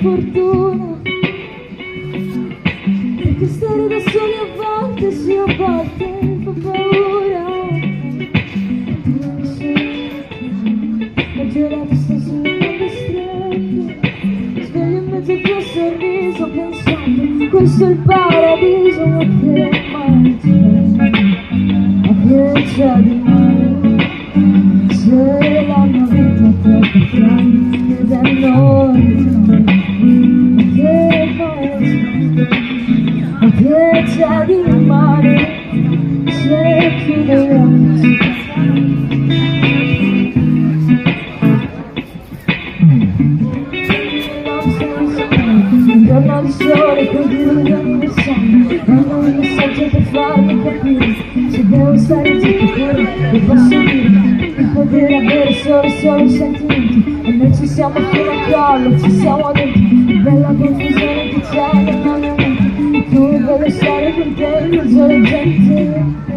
Fortuna, perché stare da soli a volte, sì, a volte fa paura. La giornata sta sulle gambe strette, sveglio in mezzo al tuo sorriso pensando questo è il paradiso, ma che mai c'è, ma che c'è di male, se la mia vita è troppo grande ed è enorme. Che c'è di male se chiude gli occhi? Un giorno di sole con milioni di sogni, mando un messaggio per farmi capire se devo stare zitto fuori e posso dire di poter avere solo sentimenti, e noi ci siamo fino al collo, ci siamo dentro, bella confusione che c'è nella mia mente. Tu voglio stare con te, non solo gente.